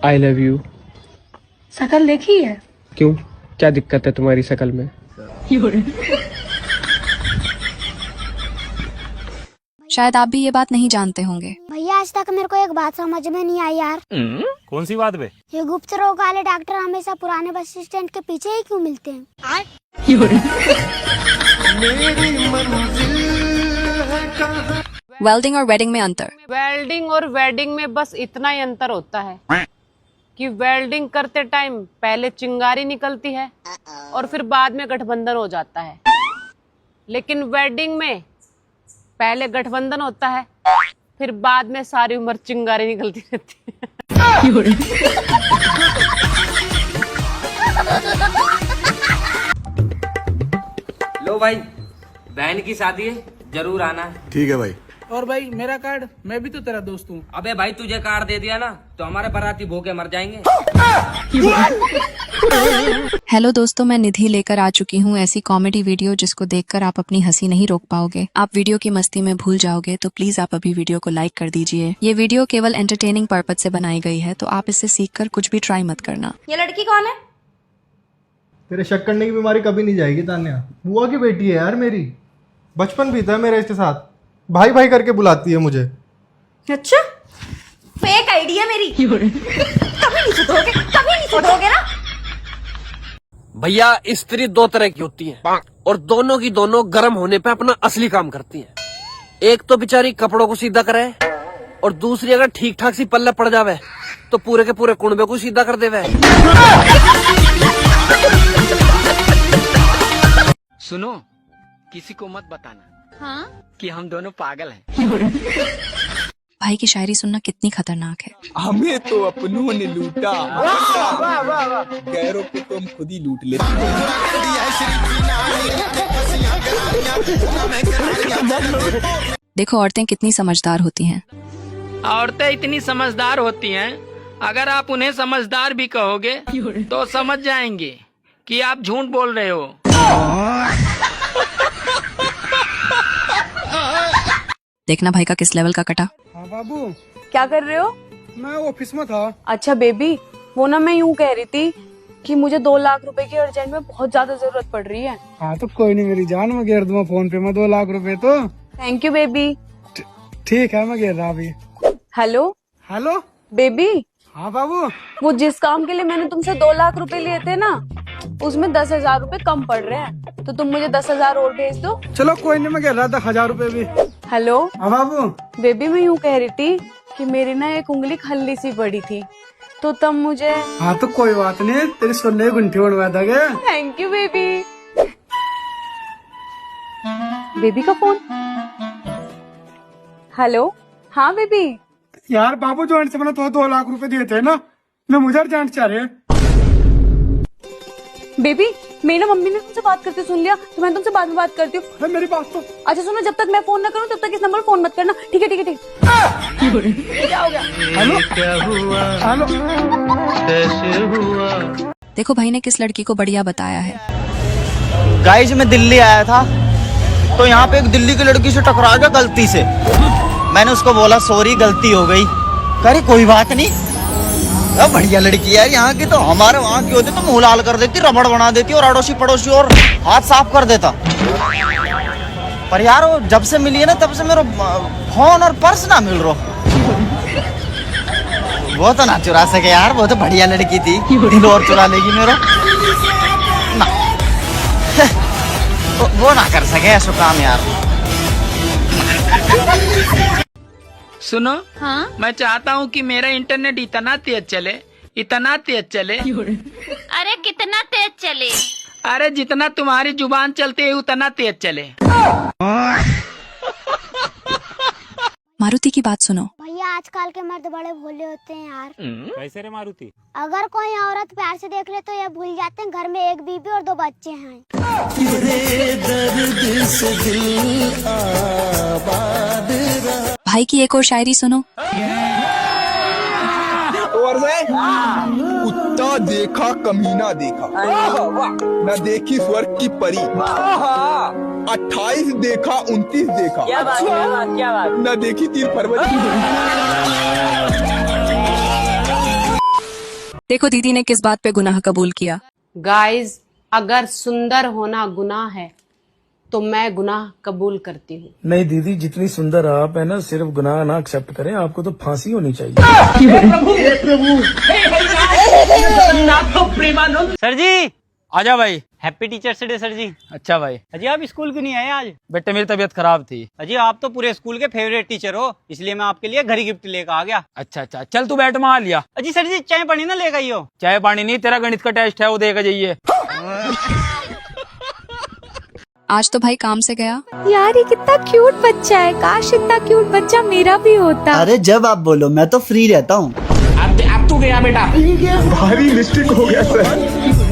I love you. शकल देखी है? क्यों, क्या दिक्कत है तुम्हारी शकल में? शायद आप भी ये बात नहीं जानते होंगे। भैया आज तक मेरे को एक बात समझ में नहीं आई यार। कौन सी बात बे? ये गुप्त रोग वाले डॉक्टर हमेशा पुराने बस स्टैंड के पीछे ही क्यों मिलते हैं? वेल्डिंग और वेडिंग में अंतर। वेल्डिंग और वेडिंग में बस इतना ही अंतर होता है कि वेल्डिंग करते टाइम पहले चिंगारी निकलती है और फिर बाद में गठबंधन हो जाता है, लेकिन वेडिंग में पहले गठबंधन होता है फिर बाद में सारी उम्र चिंगारी निकलती रहती है। लो भाई, बहन की शादी है, जरूर आना है। ठीक है भाई। और भाई मेरा कार्ड, मैं भी तो तेरा दोस्त हूँ। अबे भाई तुझे कार्ड दे दिया ना तो हमारे बाराती भूखे मर जाएंगे। हेलो दोस्तों, मैं निधि लेकर आ चुकी हूँ ऐसी कॉमेडी वीडियो जिसको देखकर आप अपनी हंसी नहीं रोक पाओगे। आप वीडियो की मस्ती में भूल जाओगे, तो प्लीज आप अभी वीडियो को लाइक कर दीजिए। ये वीडियो केवल एंटरटेनिंग पर्पज से बनाई गई है, तो आप इससे सीखकर कुछ भी ट्राई मत करना। ये लड़की कौन है? तेरे शक करने की बीमारी कभी नहीं जाएगी तान्या। बुआ की बेटी है यार मेरी, बचपन बीता है मेरा इसके साथ, भाई भाई करके बुलाती है मुझे। अच्छा, फेक आइडिया मेरी। कभी नहीं सुधरोगे ना? भैया स्त्री दो तरह की होती है और दोनों की दोनों गर्म होने पे अपना असली काम करती है। एक तो बेचारी कपड़ों को सीधा करे और दूसरी अगर ठीक ठाक सी पल्ले पड़ जावे तो पूरे के पूरे कुंबे को सीधा कर देवे। सुनो, किसी को मत बताना कि हम दोनों पागल हैं। भाई की शायरी सुनना कितनी खतरनाक है। हमें तो अपनों ने लूटा, गैरों को तो हम खुद ही लूट लेते हैं। देखो औरतें कितनी समझदार होती हैं। औरतें इतनी समझदार होती हैं, अगर आप उन्हें समझदार भी कहोगे तो समझ जाएंगे कि आप झूठ बोल रहे हो। देखना भाई का किस लेवल का कटा। हाँ बाबू, क्या कर रहे हो? मैं ऑफिस में था। अच्छा बेबी, वो ना मैं यूँ कह रही थी कि मुझे 2 लाख रुपए की अर्जेंट में बहुत ज्यादा जरूरत पड़ रही है। हाँ तो कोई नहीं मेरी जान, मैं घेर दूंगा फोन पे में 2 लाख रुपए तो। Thank you baby. ठीक है, मैं घेर रहा अभी। Hello hello baby. हाँ बाबू। वो जिस काम के लिए मैंने तुमसे 2 लाख रुपए लिए थे ना, उसमें 10,000 रुपए कम पड़ रहे हैं, तो तुम मुझे 10,000 और भेज दो। चलो कोई नहीं, मैं घेर रहा था 1,000 रुपए भी। हेलो हाँ बाबू। बेबी, मैं यूँ कह रही थी कि मेरी ना एक उंगली खल्ली सी पड़ी थी, तो तब मुझे। हाँ तो कोई बात नहीं, तेरी सोने की गुंठी बनवा देंगे। Thank you baby. बेबी का फोन। हेलो हाँ बेबी। यार बाबू जॉइंट से मैंने तो 2 लाख रुपए दिए थे ना, मैं मुझे अर्जेंट चाह रहे। बेबी, मेरी ना मम्मी ने तुमसे बात करते सुन लिया, तो मैं तुमसे बाद में बात करती हूँ। मेरी बात तो। अच्छा सुनो, जब तक मैं फोन ना करूँ तब तक इस नंबर फोन मत करना। ठीक है ठीक है ठीक है। क्या हो गया? Hello hello. देखो भाई ने किस लड़की को बढ़िया बताया है। गाइस मैं दिल्ली आया था तो यहाँ पे एक दिल्ली की लड़की से टकरा गया गलती से। मैंने उसको बोला सॉरी गलती हो गई, अरे कोई बात नहीं। अब बढ़िया लड़की यार यहाँ की, तो हमारे वहाँ की होती तो मुंह लाल कर देती, रबड़ बना देती और अड़ोसी पड़ोसी और हाथ साफ कर देता। पर यार वो जब से मिली है ना तब से मेरा फोन और पर्स ना मिल रहा। वो तो ना चुरा सके यार, वो तो बढ़िया लड़की थी, दिल और चुरा लेगी मेरा ना। वो ना कर सके ऐसा काम यार। सुनो हाँ? मैं चाहता हूँ कि मेरा इंटरनेट इतना तेज चले, इतना तेज चले। अरे कितना तेज चले? अरे जितना तुम्हारी जुबान चलती है उतना तेज चले। मारुति की बात सुनो। भैया आजकल के मर्द बड़े भोले होते हैं यार। कैसे रे मारुति? अगर कोई औरत प्यार से देख ले तो ये भूल जाते हैं घर में एक बीबी और 2 बच्चे हैं। भाई की एक और शायरी सुनो। कुत्ता देखा कमीना देखा, न देखी स्वर्ग की परी। 28 देखा 29 देखा, क्या बात, न देखी 3 फरवरी। देखो दीदी ने किस बात पे गुनाह कबूल किया। गाइस, अगर सुंदर होना गुनाह है तो मैं गुनाह कबूल करती हूँ। नहीं दीदी, जितनी सुंदर आप है ना, सिर्फ गुनाह ना एक्सेप्ट करें, आपको तो फांसी होनी चाहिए। सर जी आजा भाई, हैप्पी टीचर्स डे सर जी। अच्छा भाई। अजी आप स्कूल क्यों नहीं आए आज? बेटे मेरी तबीयत खराब थी। अजी आप तो पूरे स्कूल के फेवरेट टीचर हो, इसलिए मैं आपके लिए घर ही गिफ्ट लेकर आ गया। अच्छा अच्छा, चल तू बैठ, मैं आ लिया। अजी सर जी चाय पानी ना लेकर आइयो। चाय पानी नहीं, तेरा गणित का टेस्ट है, वो देकर जाइए। आज तो भाई काम से गया। यार ये कितना क्यूट बच्चा है, काश इतना क्यूट बच्चा मेरा भी होता। अरे जब आप बोलो, मैं तो फ्री रहता हूँ। अब तू गया बेटा। भारी मिस्टेक हो गया सर।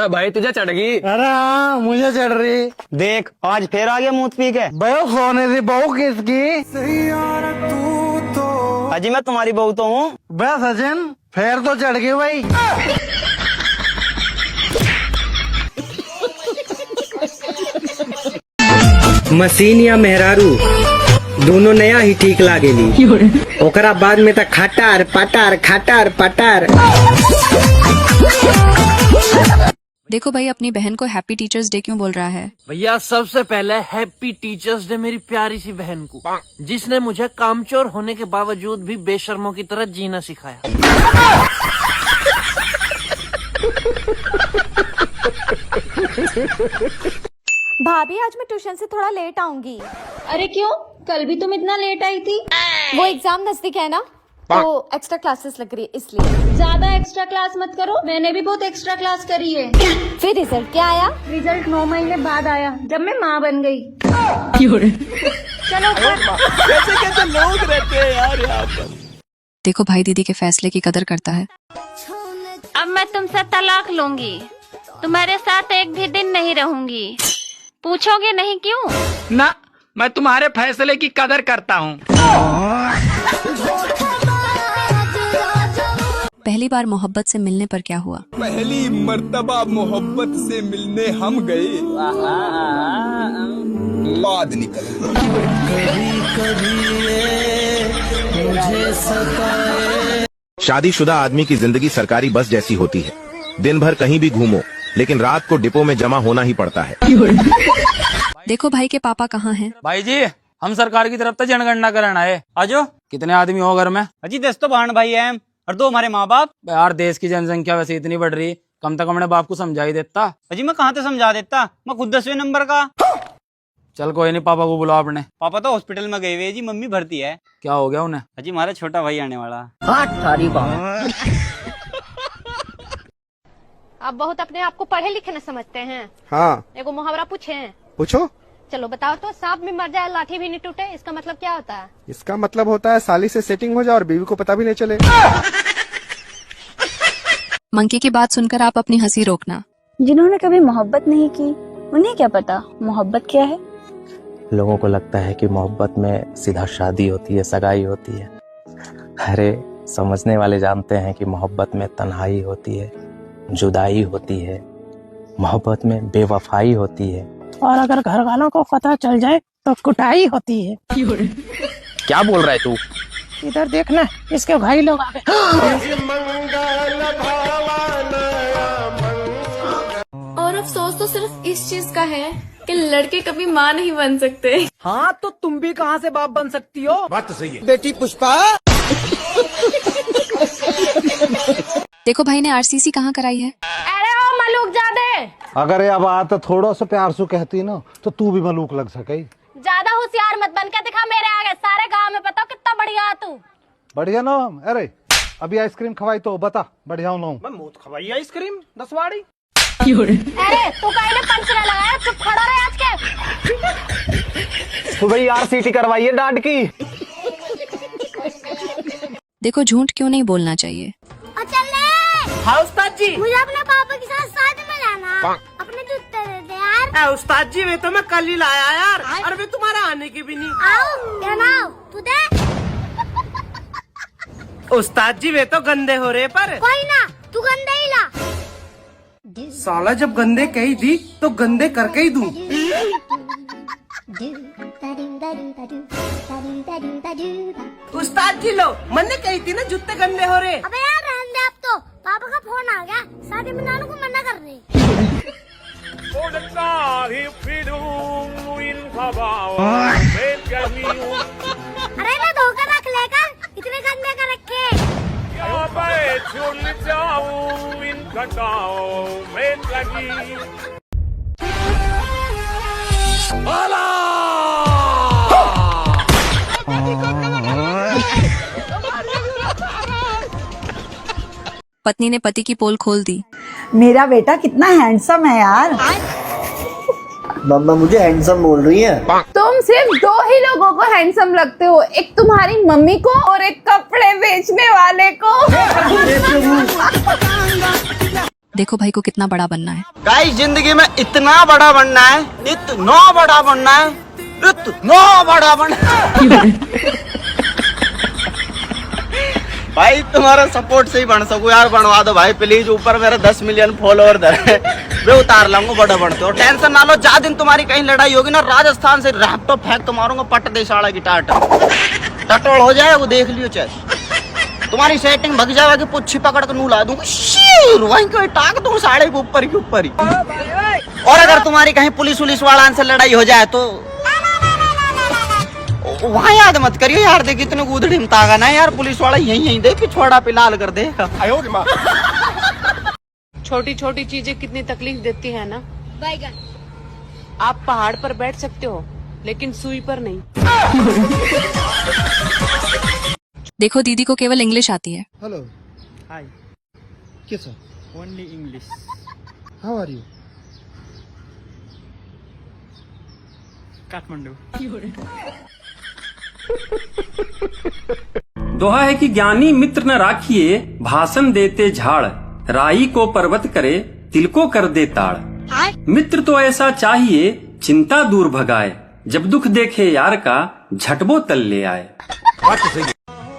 भाई तुझे चढ़ गई। अरे हाँ, मुझे चढ़ रही। देख आज फिर आ गया मुँह पी के। बहू सोने से बहू किसकी? अजी मैं तुम्हारी बहू तो हूँ। बस सचिन फिर तो चढ़ गई भाई। मशीन या मेहरारू दोनों नया ही ठीक लागेली, ओकरा बाद में तक खटार पटार खटार पटार। देखो भाई अपनी बहन को हैप्पी टीचर्स डे क्यों बोल रहा है। भैया सबसे पहले हैप्पी टीचर्स डे मेरी प्यारी सी बहन को, जिसने मुझे कामचोर होने के बावजूद भी बेशर्मों की तरह जीना सिखाया। भाभी आज मैं ट्यूशन से थोड़ा लेट आऊंगी। अरे क्यों? कल भी तुम इतना लेट आई थी। वो एग्जाम नजदीक है ना, तो एक्स्ट्रा क्लासेस लग रही है इसलिए। ज्यादा एक्स्ट्रा क्लास मत करो, मैंने भी बहुत एक्स्ट्रा क्लास करी है। फिर रिजल्ट क्या आया? रिजल्ट 9 महीने बाद आया, जब मैं माँ बन गई। चलो कैसे कैसे लोग रहते हैं यार यहाँ पर। देखो भाई दीदी के फैसले की कदर करता है। अब मैं तुमसे तलाक लूंगी, तुम्हारे साथ एक भी दिन नहीं रहूंगी। पूछोगे नहीं क्यों? ना, मैं तुम्हारे फैसले की कदर करता हूँ। पहली बार मोहब्बत से मिलने पर क्या हुआ। पहली मर्तबा मोहब्बत से मिलने हम गए, बाद निकल शादीशुदा आदमी की जिंदगी सरकारी बस जैसी होती है, दिन भर कहीं भी घूमो लेकिन रात को डिपो में जमा होना ही पड़ता है। देखो भाई के पापा कहाँ हैं। भाई जी हम सरकार की तरफ से जनगणना कराना है, आजो। कितने आदमी हो घर में? अजी 10 तो बहन भाई हैं और 2 हमारे माँ बाप। यार देश की जनसंख्या वैसे इतनी बढ़ रही, कम से कम अपने बाप को समझा ही देता। अजी मैं कहाँ से समझा देता, मैं खुद 10वें नंबर का। चल कोई नहीं, पापा को बुलाओ अपने। पापा तो हॉस्पिटल में गए हुए जी, मम्मी भर्ती है। क्या हो गया उन्हें? अजी हमारा छोटा भाई आने वाला। आप बहुत अपने आप को पढ़े लिखे न समझते हैं। हाँ एगो मुहावरा पूछे। पूछो। चलो बताओ तो, सांप भी मर जाए लाठी भी नहीं टूटे, इसका मतलब क्या होता है? इसका मतलब होता है साली से सेटिंग हो जाए और बीवी को पता भी नहीं चले। मंकी की बात सुनकर आप अपनी हंसी रोकना। जिन्होंने कभी मोहब्बत नहीं की उन्हें क्या पता मोहब्बत क्या है। लोगों को लगता है कि मोहब्बत में सीधा शादी होती है, सगाई होती है। अरे समझने वाले जानते हैं कि मोहब्बत में तन्हाई होती है, जुदाई होती है, मोहब्बत में बेवफाई होती है, और अगर घर वालों को पता चल जाए तो कुटाई होती है। क्या बोल रहा है तू? इधर देखना, इसके भाई लोग आ गए। और अफसोस तो सिर्फ इस चीज का है कि लड़के कभी माँ नहीं बन सकते। हाँ तो तुम भी कहाँ से बाप बन सकती हो? बात तो सही है। बेटी पुष्पा। देखो भाई ने आरसीसी कहाँ कराई है। अरे ओ मलूक जादे, अगर ये बात थोड़ा सा प्यार से कहती ना तो तू भी मलूक लग सके। ज्यादा होशियार मत बन के दिखा मेरे आगे, सारे गांव में पता कितना बढ़िया तू। बढ़िया ना। अरे अभी आइसक्रीम खवाई तो बता, बढ़िया हूँ ना। मैं मूत खवाई आइसक्रीम 10 वाड़ी। अरे तू कहीं ने पंच ना लगाया, चुप खड़ा रहे आज के। तो भाई यार सीटी करवाइए डांट की। देखो झूठ क्यों नहीं बोलना चाहिए। हाँ उस्ताद जी, मुझे अपने पापा के साथ शादी में जाना, अपने जूते दे दे यार। उस्ताद जी वे तो मैं कल ही लाया यार, और वे तुम्हारा आने की भी नहीं। आओ क्या नाव तू दे। उस्ताद जी वे तो गंदे हो रहे, पर कोई ना, तू गंदे ही ला। साला जब गंदे कही दी तो गंदे करके ही दूं। उस्ताद जी लो, मैंने कही थी ना जूते गंदे हो रहे। अबे यार रहने दे, अब तो पापा का फोन आ गया, शादी में नानू को मना कर रहे। अरे ना धोखा रख लेगा, इतने गंदे का रखे। पत्नी ने पति की पोल खोल दी। मेरा बेटा कितना हैंडसम है यार। मम्मा मुझे हैंडसम बोल रही है। तुम सिर्फ दो ही लोगों को हैंडसम लगते हो, एक तुम्हारी मम्मी को और एक कपड़े बेचने वाले को। देखो भाई को कितना बड़ा बनना है। गाइस जिंदगी में इतना बड़ा बनना है, इतना बड़ा बनना है, इतना बड़ा बनना है। भाई तुम्हारा सपोर्ट से ही बन सकूं यार, बनवा दो भाई प्लीज। ऊपर मेरे 10 मिलियन फॉलोअर है, मैं उतार लाऊंगा बड़ा बनते हो। टेंशन ना लो, जा दिन तुम्हारी कहीं लड़ाई होगी ना, राजस्थान से लैपटॉप फेंक तो मारूंगा पट देशाड़ा की टाट टटोल हो जाए, वो देख लियो। चाहे तुम्हारी सेटिंग भग जाएगी, पुच्छी पकड़ कर नू ला दूंगा, वहीं कोई टाक दूं साड़े के ऊपर ही। और अगर तुम्हारी कहीं पुलिस उलिस वाला से लड़ाई हो जाए तो वहाँ याद मत करियो यार, देख इतने गुदड़ी में तागा ना यार, पुलिस वाला यहीं दे पिछवाड़ा पे लाल कर देगा। छोटी छोटी चीजें कितनी तकलीफ देती है ना। बैगन। आप पहाड़ पर बैठ सकते हो लेकिन सुई पर नहीं। देखो दीदी को केवल इंग्लिश आती है। हेलो, हाय, किस only English. How are you? Kathmandu. दोहा है कि ज्ञानी मित्र न राखिए, भाषण देते झाड़, राई को पर्वत करे, तिल को कर दे ताड़। मित्र तो ऐसा चाहिए, चिंता दूर भगाए, जब दुख देखे यार का, झटबो तल ले आए।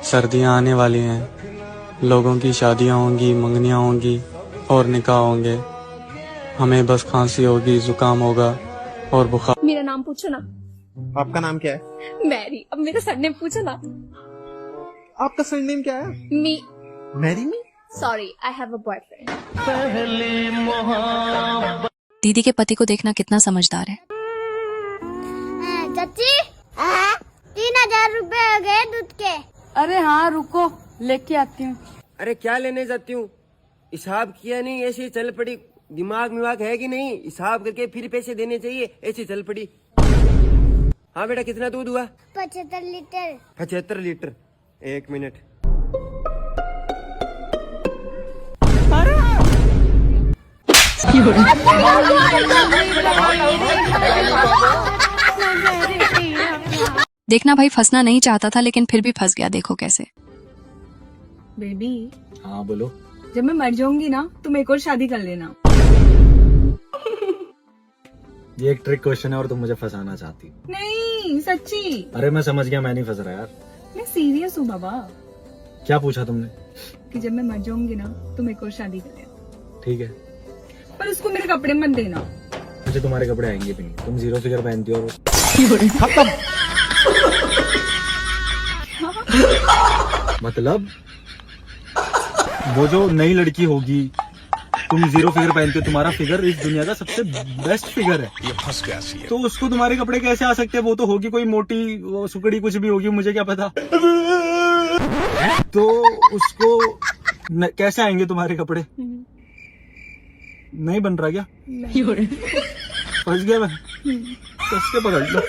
सर्दियाँ आने वाली हैं, लोगों की शादियाँ होंगी, मंगनियाँ होंगी और निकाह होंगे। हमें बस खांसी होगी, जुकाम होगा और बुखार। मेरा नाम पूछो ना। आपका नाम क्या है? मैरी। अब मेरा सरनेम पूछो ना। आपका सरनेम क्या है? Me. Marry me? Sorry, I have a boyfriend. दीदी के पति को देखना कितना समझदार है। चाची 3000 रुपए हो गए दूध के। अरे हाँ रुको, लेके आती हूँ। अरे क्या लेने जाती हूँ? हिसाब किया नहीं, ऐसे चल पड़ी। दिमाग है कि नहीं? हिसाब करके फिर पैसे देने चाहिए, ऐसे चल पड़ी। हाँ बेटा, कितना दूध हुआ? 75 लीटर। 75 लीटर। 1 मिनट। देखना भाई फंसना नहीं चाहता था लेकिन फिर भी फंस गया। देखो कैसे। बेबी। हाँ बोलो। जब मैं मर जाऊंगी ना, तुम एक और शादी कर लेना। ये एक ट्रिक क्वेश्चन है और तुम मुझे फंसाना चाहती हो। नहीं सच्ची। अरे मैं समझ गया, मैं नहीं फंस रहा यार। मैं सीरियस हूँ बाबा। क्या पूछा तुमने? कि जब मैं मर जाऊंगी ना, तुम एक और शादी कर लेना। ठीक है, पर उसको मेरे कपड़े मत देना। मुझे तुम्हारे कपड़े आएंगे भी नहीं। तुम 0 फिगर पहनती हो। खत्म। मतलब वो जो नई लड़की होगी, तुम 0 फिगर पहनते हो, तुम्हारा फिगर इस दुनिया का सबसे बेस्ट फिगर है। ये फंस गया सी। तो उसको तुम्हारे कपड़े कैसे आ सकते हैं? वो तो होगी कोई मोटी, वो सुकड़ी कुछ भी होगी, मुझे क्या पता। तो उसको कैसे आएंगे तुम्हारे कपड़े? नहीं बन रहा क्या? फंस गया मैं। कस के पकड़ लो।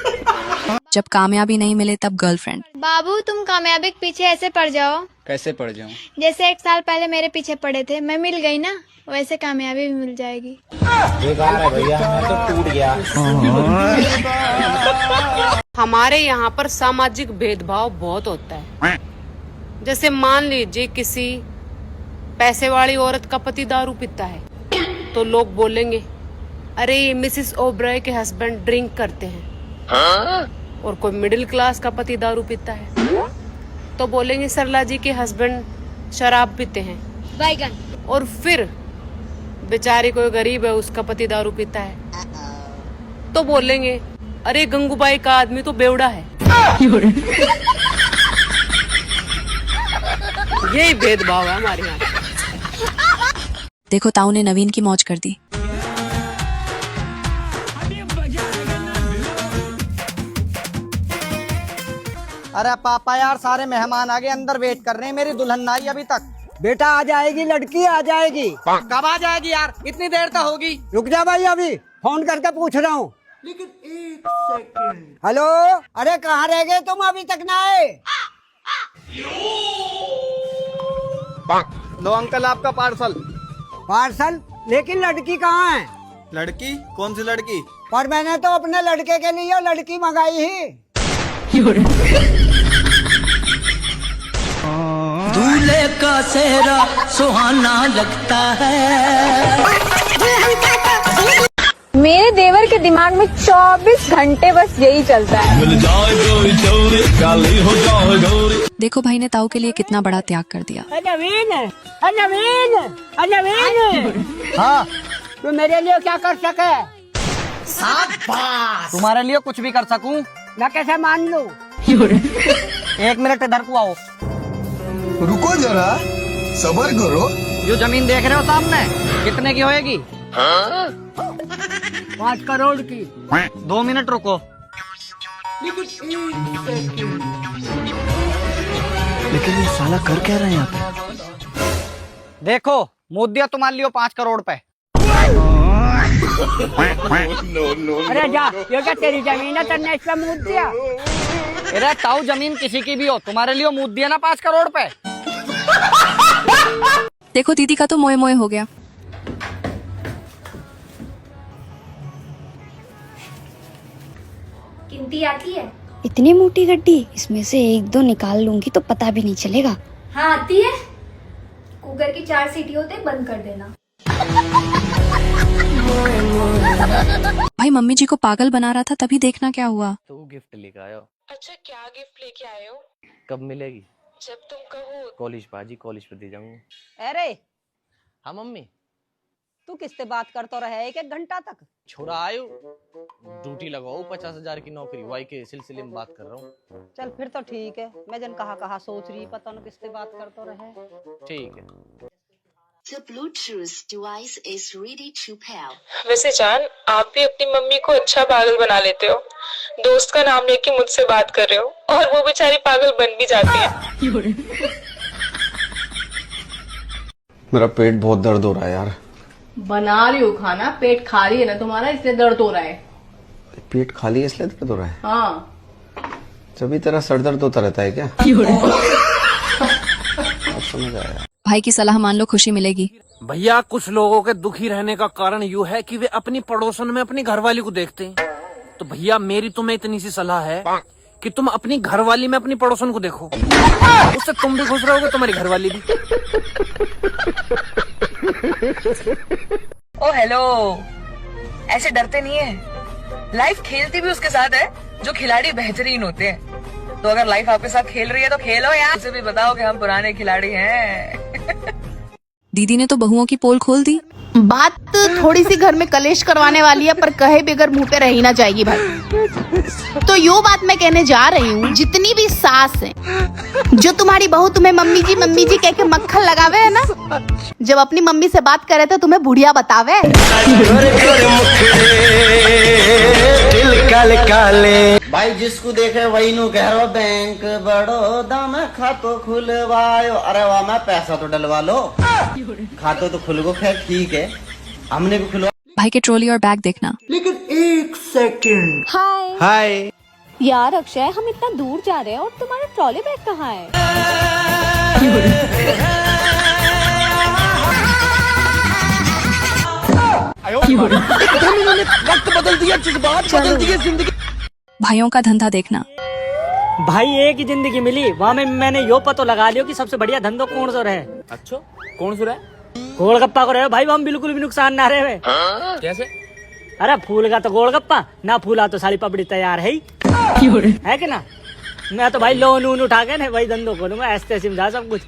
जब कामयाबी नहीं मिले तब गर्लफ्रेंड। बाबू तुम कामयाबी के पीछे ऐसे पड़ जाओ। कैसे पड़ जाऊं? जैसे 1 साल पहले मेरे पीछे पड़े थे, मैं मिल गई ना, वैसे कामयाबी भी मिल जाएगी। बेकार है भैया, मैं तो टूट गया। हमारे यहाँ पर सामाजिक भेदभाव बहुत होता है। जैसे मान लीजिए किसी पैसे वाली औरत का पति दारू पीता है, तो लोग बोलेंगे अरे ये मिसिस ओब्रॉय के हस्बैंड ड्रिंक करते हैं। और कोई मिडिल क्लास का पति दारू पीता है तो बोलेंगे सरला जी के हस्बैंड शराब पीते हैं। बैगन। और फिर बेचारी कोई गरीब है, उसका पति दारू पीता है तो बोलेंगे अरे गंगूबाई का आदमी तो बेवड़ा है। यही भेदभाव है हमारे यहाँ। देखो ताऊ ने नवीन की मौज कर दी। अरे पापा यार, सारे मेहमान आ गए, अंदर वेट कर रहे हैं, मेरी दुल्हन आई अभी तक। बेटा आ जाएगी, लड़की आ जाएगी। कब आ जाएगी यार, इतनी देर तो होगी। रुक जा भाई, अभी फोन करके पूछ रहा हूँ। लेकिन 1 सेकंड। हेलो, अरे कहाँ रह गए तुम, अभी तक ना आए? लो अंकल आपका पार्सल। पार्सल? लेकिन लड़की कहाँ है? लड़की? कौन सी लड़की? पर मैंने तो अपने लड़के के लिए लड़की मंगाई ही। दूल्हे का सेहरा सुहाना लगता है। मेरे देवर के दिमाग में 24 घंटे बस यही चलता है। देखो भाई ने ताऊ के लिए कितना बड़ा त्याग कर दिया। नवीन, नवीन, नवीन, हाँ तू मेरे लिए क्या कर सके? तुम्हारे लिए कुछ भी कर सकूं? मैं कैसे मान लूं? 1 मिनट इधर को आओ। रुको जरा, सब्र करो। जो जमीन देख रहे हो सामने, कितने की होएगी? 5 करोड़ की। 2 मिनट रुको। लेकिन ये साला कर क्या रहे हैं यहाँ पे? देखो मुँह दिया तुम्हारे लिए 5 करोड़ पे। अरे जा, ये क्या तेरी जमीन है, तेरे इस पे मुँह दिया? अरे ताऊ, जमीन किसी की भी हो, तुम्हारे लिए मुँह दिया ना 5 करोड़ पे। देखो दीदी का तो मोए मोए हो गया। गिनती आती है? इतनी मोटी गड्डी, इसमें से 1-2 निकाल लूंगी तो पता भी नहीं चलेगा। हाँ आती है। कुकर की 4 सीटी होते, बंद कर देना। भाई मम्मी जी को पागल बना रहा था, तभी देखना क्या हुआ। तो गिफ्ट लेकर आयो। अच्छा, क्या गिफ्ट लेके आए हो? कब मिलेगी? जब तुम कहो। कॉलेज बाजी, कॉलेज पे दे जाऊंगा। अरे हाँ मम्मी। तू किससे बात करता रहा 1-1 घंटा तक? छोरा आयो, ड्यूटी लगाओ, 50,000 की नौकरी, वाई के सिलसिले में बात कर रहा हूँ। चल फिर तो ठीक है, मैं जन कहा सोच रही, पता न किससे बात करता रहे। ठीक है। The Bluetooth device is ready to pair. वैसे जान, आप भी अपनी मम्मी को अच्छा पागल बना लेते हो। दोस्त का नाम लेके मुझसे बात कर रहे हो और वो बेचारी पागल बन भी जाती है। मेरा पेट बहुत दर्द हो रहा है यार। बना रही हूँ खाना, पेट खाली है ना तुम्हारा, इसलिए दर्द हो रहा है। पेट खाली है इसलिए दर्द हो रहा है? हाँ। सभी तरह सर दर्द होता रहता है क्या? अब समझ आया। भाई की सलाह मान लो, खुशी मिलेगी। भैया कुछ लोगों के दुखी रहने का कारण यूँ है कि वे अपनी पड़ोसन में अपनी घरवाली को देखते हैं। तो भैया मेरी तुम्हें इतनी सी सलाह है कि तुम अपनी घरवाली में अपनी पड़ोसन को देखो, उससे तुम भी खुश रहोगे, तुम्हारी घरवाली भी। ओ हेलो, ऐसे डरते नहीं है। लाइफ खेलती भी उसके साथ है जो खिलाड़ी बेहतरीन होते हैं। तो अगर लाइफ आपके साथ खेल रही है तो खेलो यार, उसे भी बताओ कि हम पुराने खिलाड़ी हैं। दीदी ने तो बहुओं की पोल खोल दी। बात थोड़ी सी घर में कलेश करवाने वाली है, पर कहे बगैर मुंह पे रह ही ना जाएगी भाई। तो यो बात मैं कहने जा रही हूँ, जितनी भी सास है, जो तुम्हारी बहू तुम्हें मम्मी जी कह के मक्खन लगावे है ना, जब अपनी मम्मी से बात करे तो तुम्हें बुढ़िया बतावे। भाई जिसको देखे वही नु कह रहा, बैंक बड़ौदा में खातो खुलवायो। अरे वाह, मैं पैसा तो डलवा लो, खातो तो खुल गो, खैर ठीक है, हमने भी खुलवा। भाई के ट्रॉली और बैग देखना। लेकिन 1 सेकंड। हाय हाय यार अक्षय, हम इतना दूर जा रहे हैं और तुम्हारा ट्रॉली बैग कहाँ है? वक्त बदल दिया, जज्बात बदल दिए, जिंदगी। भाइयों का धंधा देखना। भाई एक ही जिंदगी मिली, वहाँ में मैंने यो पता लगा लियो कि सबसे बढ़िया धंधो कौन सा रहे। अच्छा कौन सा रहे? गोलगप्पा को रहे भाई, हम बिल्कुल भी नुकसान ना रहे। कैसे? अरे फूल का तो गोलगप्पा, ना फूला तो सारी पपड़ी तैयार है कि ना। मैं तो भाई लोन वोन उठा के ना भाई धंधो खोलूंगा, ऐसे समझा सब कुछ।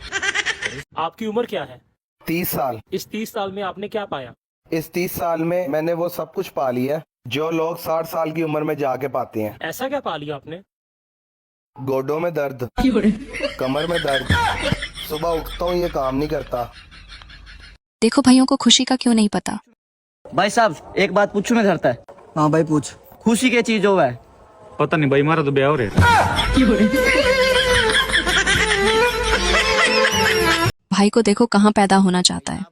आपकी उम्र क्या है? 30 साल। इस 30 साल में आपने क्या पाया? इस 30 साल में मैंने वो सब कुछ पा लिया जो लोग 60 साल की उम्र में जाके पाते हैं। ऐसा क्या पा लिया आपने? गोडों में दर्द, कमर में दर्द, सुबह उठता हूँ ये काम नहीं करता। देखो भाइयों को खुशी का क्यों नहीं पता। भाई साहब एक बात पूछूं मैं धरता है। हाँ भाई पूछ। खुशी की चीज हो है? पता नहीं भाई, हमारा तो ब्याह हो रहा भाई को देखो कहाँ पैदा होना चाहता है।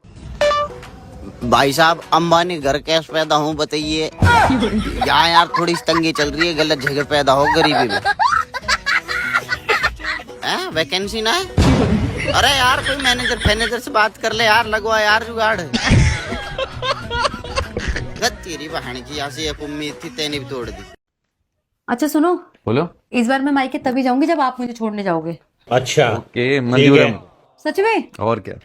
भाई साहब अंबानी घर कैसे पैदा हूँ बताइए। यहाँ यार थोड़ी तंगी चल रही है, गलत जगह पैदा हो गरीबी में। वैकेंसी ना है? अरे यार कोई मैनेजर से बात कर ले यार, लगवा यार जुगाड़। तेरी बहन की यहाँ से एक उम्मीद थी, तेने भी तोड़ दी। अच्छा सुनो, बोलो। इस बार मैं मायके तभी जाऊंगी जब आप मुझे छोड़ने जाओगे। अच्छा ओके, मंजूर है। सच में? और क्या,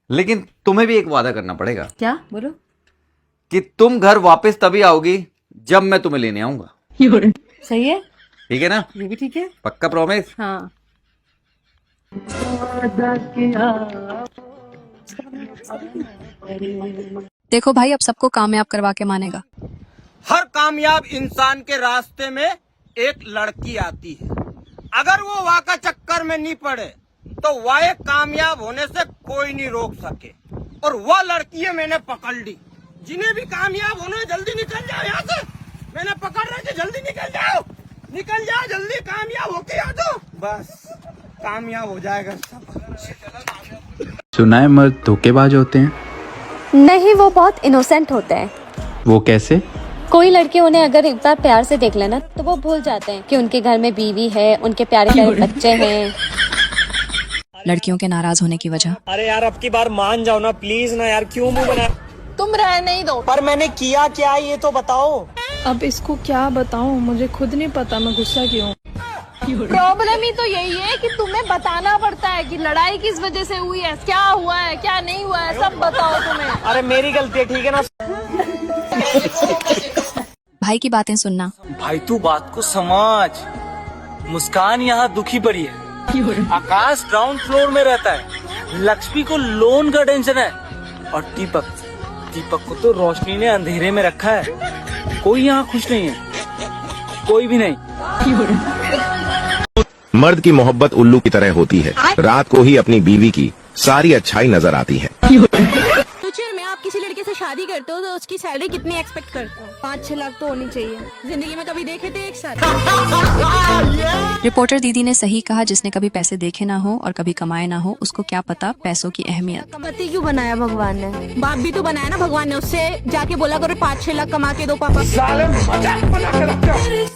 लेकिन तुम्हें भी एक वादा करना पड़ेगा। क्या? बोलो। कि तुम घर वापस तभी आओगी जब मैं तुम्हें लेने आऊंगा। सही है? ठीक है ना? ये भी ठीक है। पक्का प्रॉमिस? हाँ। देखो भाई अब सबको कामयाब करवा के मानेगा। हर कामयाब इंसान के रास्ते में एक लड़की आती है। अगर वो वाह का चक्कर में नहीं पड़े तो वाह कामयाब होने से कोई नहीं रोक सके। और वह लड़की मैंने पकड़ ली। जिन्हें भी कामयाब होना है जल्दी निकल जाओ यहाँ से। मैंने पकड़ रखी, जल्दी निकल जाओ, निकल जाओ जल्दी, कामयाब होके आ जाओ, बस कामयाब हो जाएगा सब। सुना है मर्द धोखेबाज होते हैं? नहीं, वो बहुत इनोसेंट होते हैं। वो कैसे? कोई लड़के उन्हें अगर एक बार प्यार से देख लेना तो वो भूल जाते हैं कि उनके घर में बीवी है, उनके प्यारे प्यारे बच्चे हैं। लड़कियों के नाराज होने की वजह। अरे यार अब की बार मान जाओ ना प्लीज ना यार, क्यों मुंह बना। तुम रह नहीं दो। पर मैंने किया क्या ये तो बताओ। अब इसको क्या बताऊं, मुझे खुद नहीं पता मैं गुस्सा क्यों। प्रॉब्लम ही तो यही है कि तुम्हें बताना पड़ता है कि लड़ाई किस वजह से हुई है, क्या हुआ है, क्या नहीं हुआ है, सब बताओ तुम्हें। अरे मेरी गलती है, ठीक है ना। भाई की बातें सुनना। भाई तू बात को समझ। मुस्कान यहाँ दुखी पड़ी है, आकाश ग्राउंड फ्लोर में रहता है, लक्ष्मी को लोन का टेंशन है, और दीपक को तो रोशनी ने अंधेरे में रखा है। कोई यहाँ खुश नहीं है, कोई भी नहीं। मर्द की मोहब्बत उल्लू की तरह होती है, रात को ही अपनी बीवी की सारी अच्छाई नजर आती है। फ्यूचर में आप किसी लड़के से शादी करते हो तो उसकी सैलरी कितनी एक्सपेक्ट करते हो? 5-6 लाख तो होनी चाहिए। जिंदगी में कभी देखे थे एक साथ? रिपोर्टर दीदी ने सही कहा, जिसने कभी पैसे देखे ना हो और कभी कमाए ना हो उसको क्या पता पैसों की अहमियत। पति क्यों बनाया भगवान ने? बाप भी तो बनाया ना भगवान ने, उससे जाके बोला करो 5-6 लाख कमा के दो पापा।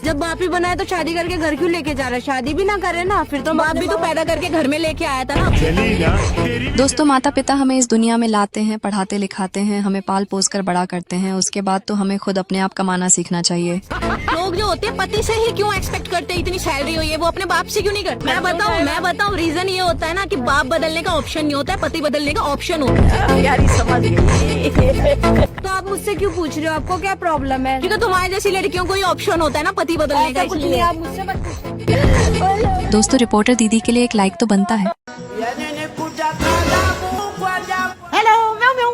जब बाप ही बनाया तो शादी करके घर क्यों लेके जा रहा है? शादी भी ना करे ना, फिर तो बाप भी तो पैदा करके घर में लेके आया था ना। दोस्तों माता पिता हमें इस दुनिया में लाते हैं, पढ़ाते लिखाते हैं, हमें पाल पोस कर बड़ा करते हैं, उसके बाद तो हमें खुद अपने आप कमाना सीखना चाहिए। लोग जो होते हैं पति से ही क्यों एक्सपेक्ट करते हैं इतनी सैलरी हो, ये वो अपने बाप से क्यों नहीं करते? मैं बताऊं रीजन ये होता है ना कि बाप बदलने का ऑप्शन नहीं होता है, पति बदलने का ऑप्शन होता है। यार समझ गई। तो आप मुझसे क्यों पूछ रहे हो, आपको क्या प्रॉब्लम है? क्योंकि तुम्हारे जैसी लड़कियों को ही ऑप्शन होता है ना पति बदलने का, इसलिए आप मुझसे मत पूछो। दोस्तों रिपोर्टर दीदी के लिए एक लाइक तो बनता है। हेलो म्याऊ म्याऊ।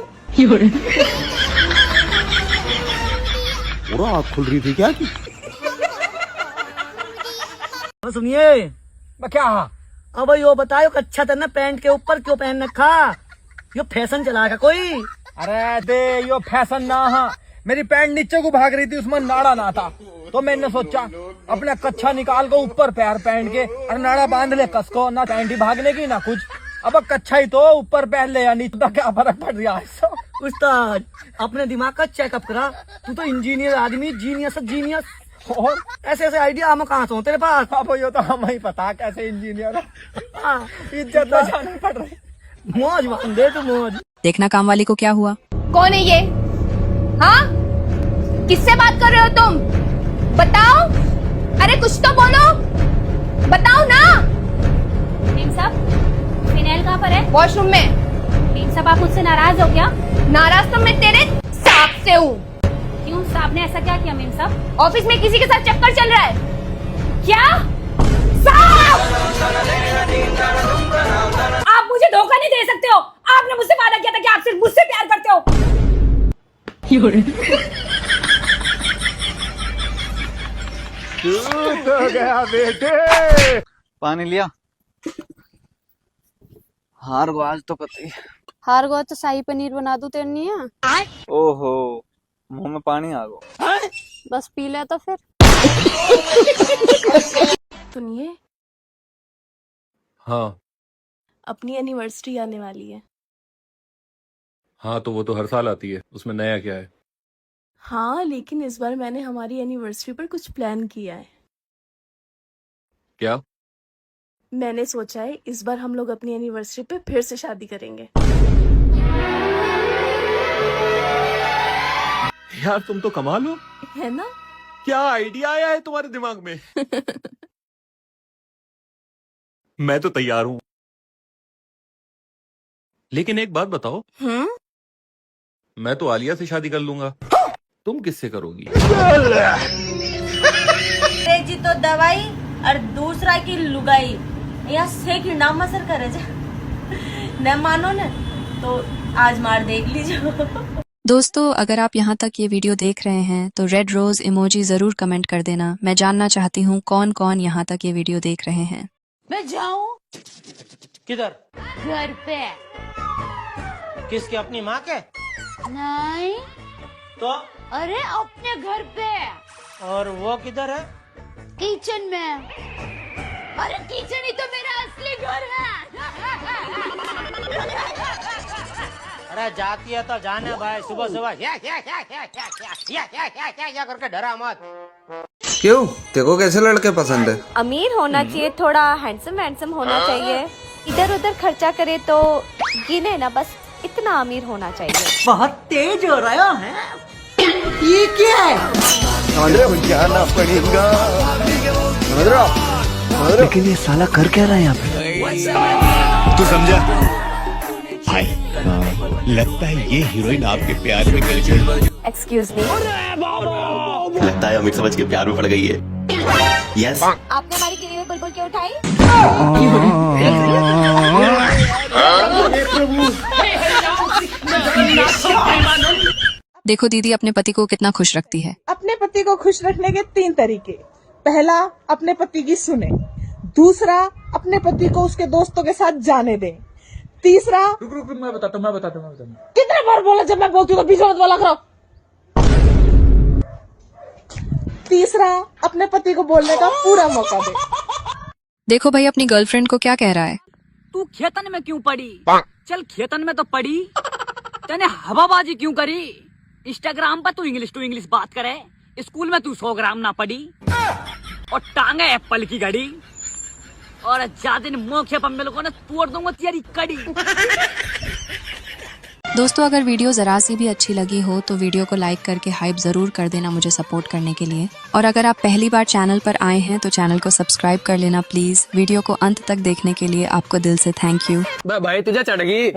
पूरा आँख खुल रही थी क्या की? सुनिए मैं क्या, अब यो बताओ अच्छा था ना पैंट के ऊपर क्यों पहन रखा? यो फैशन चलाएगा कोई? अरे दे यो फैशन ना, हाँ मेरी पैंट नीचे को भाग रही थी, उसमें नाड़ा ना था, तो मैंने सोचा अपना कच्छा निकाल को ऊपर पैर पहन के और नाड़ा बांध ले कस को, ना पैंट ही भागने की ना कुछ। अब कच्छा ही तो ऊपर पहन ले या नीचे, तो क्या फर्क पड़ रहा है? उस्ताद अपने दिमाग का चेकअप करा, तू तो इंजीनियर आदमी, जीनियस और ऐसे ऐसे आइडिया हम कहाँ से तेरे पास? अब ये तो हमें ही पता कैसे इंजीनियर। इज्जत तो जानी पड़ रही। मौज मान दे तू मौज। देखना काम वाली को क्या हुआ। कौन है ये? हाँ, किससे बात कर रहे हो तुम? बताओ, अरे कुछ तो बोलो, बताओ ना। मीम साहब फिनाइल कहाँ पर है? वॉशरूम में। मीम साहब आप मुझसे नाराज हो क्या? नाराज तो मैं तेरे साहब से हूँ। क्यों, साहब ने ऐसा क्या किया मीम साहब? ऑफिस में किसी के साथ चक्कर चल रहा है क्या? साहब, आप मुझे धोखा नहीं दे सकते हो। आपने मुझसे वादा किया था कि आप सिर्फ मुझसे प्यार करते हो। तो गया बेटे। पानी लिया? हार गो आज तो पता ही। हार गो तो शाही पनीर बना दूं तेरे लिए। ओहो, मुंह में पानी आ गो। बस पी ले तो फिर। सुनिए, हाँ अपनी एनिवर्सरी आने वाली है। हाँ, तो वो तो हर साल आती है, उसमें नया क्या है? हाँ, लेकिन इस बार मैंने हमारी एनिवर्सरी पर कुछ प्लान किया है। क्या? मैंने सोचा है इस बार हम लोग अपनी एनिवर्सरी पे फिर से शादी करेंगे। यार तुम तो कमाल हो। है ना? क्या आइडिया आया है तुम्हारे दिमाग में? मैं तो तैयार हूं। लेकिन एक बात बताओ, मैं तो आलिया से शादी कर लूंगा, तुम किससे करोगी? जी तो दवाई और दूसरा की लुगाई या से की नाम असर करे जा। न मानो न तो आज मार देख लीजिए। दोस्तों, अगर आप यहाँ तक ये वीडियो देख रहे हैं तो रेड रोज इमोजी जरूर कमेंट कर देना। मैं जानना चाहती हूँ कौन कौन यहाँ तक ये वीडियो देख रहे हैं। मैं जाऊँ किधर? घर पे। किसके? अपनी माँ के? नहीं तो? अरे अपने घर पे। और वो किधर है? किचन में। अरे किचन ही तो मेरा असली घर है। अरे जाती है तो जाने भाई, सुबह सुबह क्या करके डरा मत। क्यों? तेको कैसे लड़के पसंद है? अमीर होना चाहिए, थोड़ा हैंडसम होना चाहिए। इधर उधर खर्चा करे तो गिने ना, बस इतना अमीर होना चाहिए। बहुत तेज हो रहा है। ये क्या है? जाना पड़ेगा। लेकिन ये साला कर क्या रहा है यहाँ पे? तू समझा? लगता है ये हीरोइन आपके प्यार में गिर गई। Excuse me. लगता है अमित समझ के प्यार में पड़ गई है। यस। आपने हमारी गिरी हुई बुलबुल क्यों उठाई? देखो दीदी अपने पति को कितना खुश रखती है। अपने पति को खुश रखने के 3 तरीके। पहला, अपने पति की सुने। दूसरा, अपने पति को उसके दोस्तों के साथ जाने दें। तीसरा, रुक मैं बताता हूँ। कितने बार बोला जब मैं बोलती हूँ तो बीच मत बोला करो। तीसरा, अपने पति को बोलने का पूरा मौका दे। देखो भाई अपनी गर्लफ्रेंड को क्या कह रहा है। तू खेतन में क्यों पड़ी? चल खेतन में तो पड़ी, तूने हवाबाजी क्यों करी? इंस्टाग्राम पर तू इंग्लिश बात करे, स्कूल में तू 100 ग्राम ना पड़ी और टांगे एप्पल की घड़ी और ज्यादा मौके पर मेरे को ना तोड़ दूंगा तेरी कड़ी। दोस्तों, अगर वीडियो जरा सी भी अच्छी लगी हो तो वीडियो को लाइक करके हाइप जरूर कर देना मुझे सपोर्ट करने के लिए। और अगर आप पहली बार चैनल पर आए हैं तो चैनल को सब्सक्राइब कर लेना प्लीज। वीडियो को अंत तक देखने के लिए आपको दिल से थैंक यू। भाई तुझे चढ़ गई।